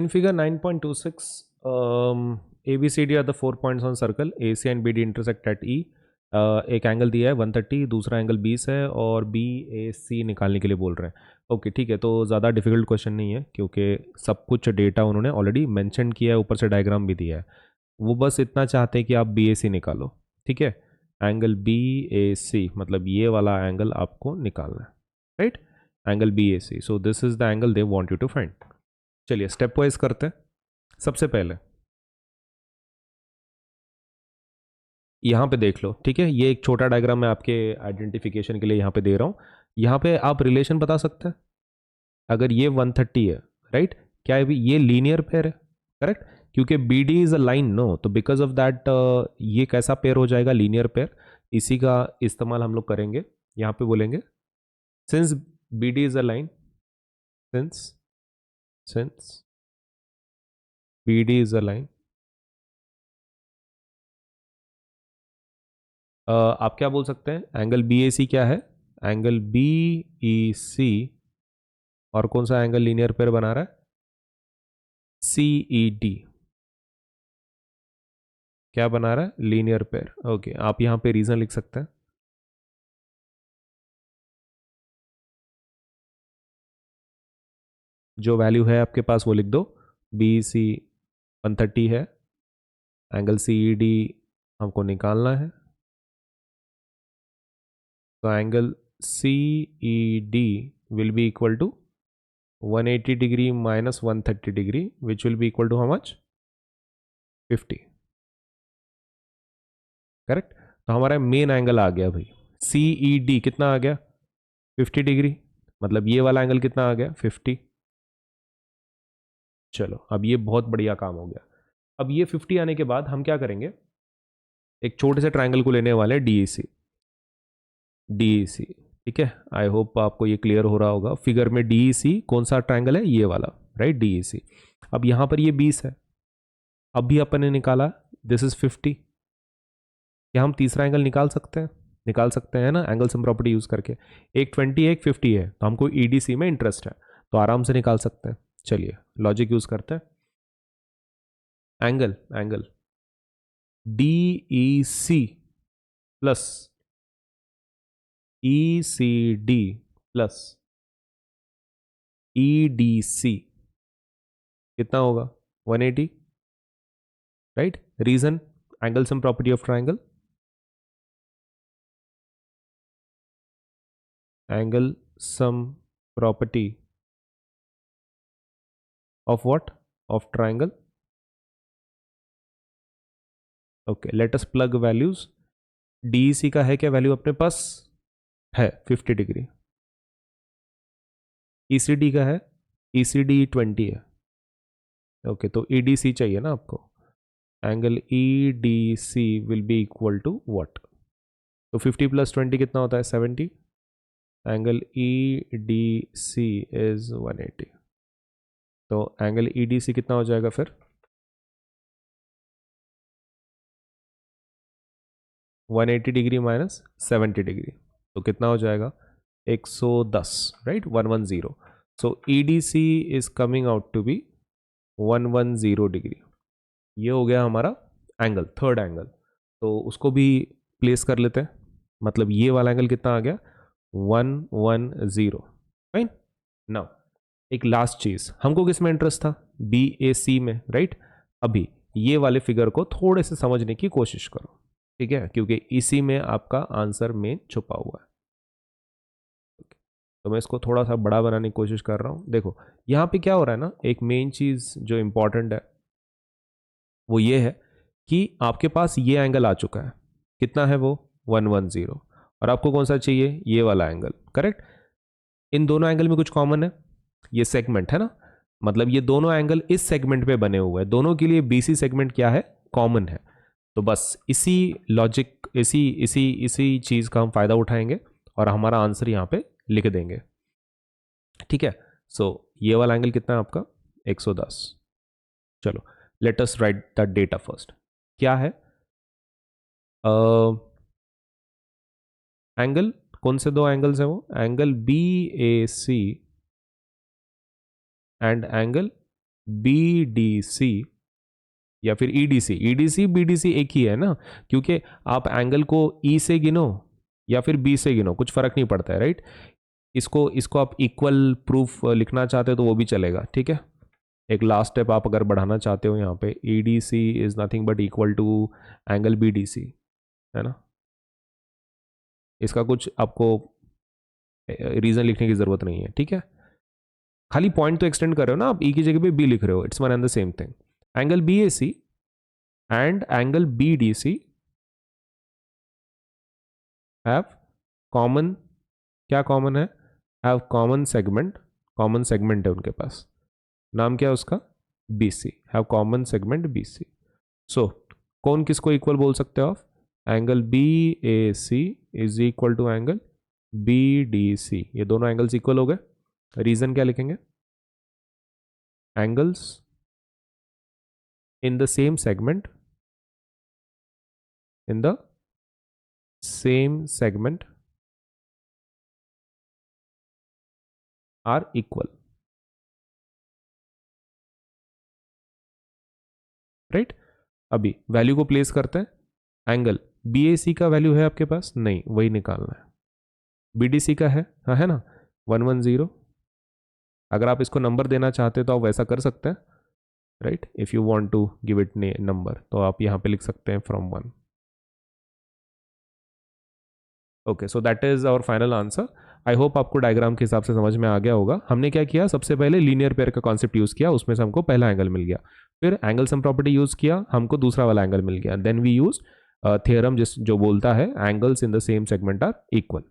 In figure 9.26, ABCD are the 4 points on circle. AC and BD intersect at E. एक angle दिया है 130, दूसरा angle 20 है और BAC निकालने के लिए बोल रहे हैं. ओके ठीक है, तो ज़्यादा डिफिकल्ट क्वेश्चन नहीं है क्योंकि सब कुछ डेटा उन्होंने ऑलरेडी मेंशन किया है, ऊपर से डायग्राम भी दिया है. वो बस इतना चाहते हैं कि आप BAC निकालो. ठीक है, एंगल BAC मतलब ये वाला एंगल आपको निकालना है, right? Angle BAC. So this is the angle they want you to find. चलिए स्टेप वाइज करते हैं. सबसे पहले यहाँ पे देख लो, ठीक है, ये एक छोटा डायग्राम मैं आपके आइडेंटिफिकेशन के लिए यहाँ पे दे रहा हूँ. यहाँ पे आप रिलेशन बता सकते हैं. अगर ये 130 है, राइट, क्या है, ये लीनियर पेयर है, करेक्ट, क्योंकि B D is a line, no, तो बिकॉज ऑफ दैट ये कैसा पेयर हो जाएगा, लीनियर पेयर. इसी का इस्तेमाल हम लोग करेंगे. यहाँ पे बोलेंगे since B D is a line, since B D is a line, आप क्या बोल सकते हैं, एंगल बी ए सी क्या है, एंगल बी ई सी, और कौन सा एंगल लीनियर पेयर बना रहा है, सी ई डी, क्या बना रहा है, लीनियर पेयर. ओके, आप यहाँ पे रीजन लिख सकते हैं. जो वैल्यू है आपके पास वो लिख दो. बी सी 130 है, एंगल सी ई डी हमको निकालना है, तो angle C E D will be equal to 180 degree minus 130 degree, which will be equal to how much, 50. Correct. तो हमारा मेन एंगल आ गया भाई, सी ई डी कितना आ गया, 50 डिग्री, मतलब ये वाला एंगल कितना आ गया, 50. चलो अब ये बहुत बढ़िया काम हो गया. अब ये 50 आने के बाद हम क्या करेंगे, एक छोटे से ट्रायंगल को लेने वाले डी सी. डी सी, ठीक है, आई होप आपको ये क्लियर हो रहा होगा. फिगर में डी सी कौन सा ट्रायंगल है, ये वाला, राइट, डी सी. अब यहाँ पर ये 20 है, अब भी अपन ने निकाला, दिस इज 50. क्या हम तीसरा एंगल निकाल सकते हैं, निकाल सकते हैं ना, एंगल सम प्रॉपर्टी यूज करके. एक 20 एक 50 है, तो हमको ईडीसी में इंटरेस्ट है, तो आराम से निकाल सकते हैं. चलिए लॉजिक यूज करते हैं. Angle D E C plus E C D plus E D C कितना होगा, 180, right. Reason, angle sum property of triangle, angle sum property of what, of triangle. Okay, let us plug values. DEC का है क्या value अपने पास, है 50 degree. ECD का है, ECD 20 है. ओके, तो EDC चाहिए ना आपको. Angle EDC will be equal to what, तो 50 प्लस 20 कितना होता है, 70. Angle EDC is 180. तो एंगल EDC कितना हो जाएगा फिर, 180 डिग्री माइनस 70 डिग्री, तो कितना हो जाएगा, 110, right, 110. So EDC is coming out to be 110 degree. ये हो गया हमारा एंगल, थर्ड एंगल. तो उसको भी प्लेस कर लेते हैं. मतलब ये वाला एंगल कितना आ गया, 110, फाइन. नाउ एक लास्ट चीज, हमको किस में इंटरेस्ट था, BAC में, राइट. अभी ये वाले फिगर को थोड़े से समझने की कोशिश करो, ठीक है, क्योंकि इसी में आपका आंसर मेन छुपा हुआ है. तो मैं इसको थोड़ा सा बड़ा बनाने की कोशिश कर रहा हूँ. देखो यहाँ पे क्या हो रहा है ना, एक मेन चीज जो इंपॉर्टेंट है वो ये है कि आपके पास ये एंगल आ चुका है, कितना है वो, 110, और आपको कौन सा चाहिए, ये वाला एंगल, करेक्ट. इन दोनों एंगल में कुछ कॉमन है, ये सेगमेंट है ना, मतलब ये दोनों एंगल इस सेगमेंट पे बने हुए हैं, दोनों के लिए BC सेगमेंट क्या है, कॉमन है. तो बस इसी लॉजिक, इसी इसी इसी चीज का हम फायदा उठाएंगे और हमारा आंसर यहाँ पे लिख देंगे, ठीक है. सो ये वाला एंगल कितना है आपका, 110. चलो let us write the data first. क्या है एंगल, कौन से दो एंगल्स है वो, angle BAC and angle B D C या फिर ईडीसी, ईडीसी बीडीसी एक ही है ना, क्योंकि आप एंगल को ई से गिनो या फिर बी से गिनो, कुछ फर्क नहीं पड़ता है, राइट। इसको इसको आप इक्वल प्रूफ लिखना चाहते हो तो वो भी चलेगा, ठीक है। एक लास्ट स्टेप आप अगर बढ़ाना चाहते हो यहाँ पे, E D C is nothing but equal to angle B D C, है ना। इसका कुछ आपको रीजन लिखने की जरूरत नहीं है, ठीक है। खाली पॉइंट तो एक्सटेंड कर रहे हो ना आप, ई की जगह पे बी लिख रहे हो, it's one and the same thing. Angle B A C and angle B D C have common, क्या कॉमन है, have common segment, common segment है उनके पास, नाम क्या है उसका, B C, have common segment B C. So कौन किसको इक्वल बोल सकते हो आप, angle B A C is equal to angle B D C, ये दोनों एंगल्स इक्वल हो गए। रीजन क्या लिखेंगे, angles in the same segment, in the same segment are equal, right. अभी वैल्यू को प्लेस करते हैं, एंगल बी ए सी का वैल्यू है आपके पास, नहीं, वही निकालना है। बी डी सी का है, हाँ है ना, 110। अगर आप इसको नंबर देना चाहते हो तो आप वैसा कर सकते हैं, right. If you want to give it number तो आप यहाँ पे लिख सकते हैं from 1। Okay, so that is our final answer. I hope आपको डायग्राम के हिसाब से समझ में आ गया होगा। हमने क्या किया, सबसे पहले लीनियर पेयर का कॉन्सेप्ट यूज किया, उसमें से हमको पहला एंगल मिल गया, फिर एंगल सम प्रॉपर्टी यूज किया, हमको दूसरा वाला एंगल मिल गया, देन वी यूज थियरम जिस जो बोलता है angles in the same segment are equal.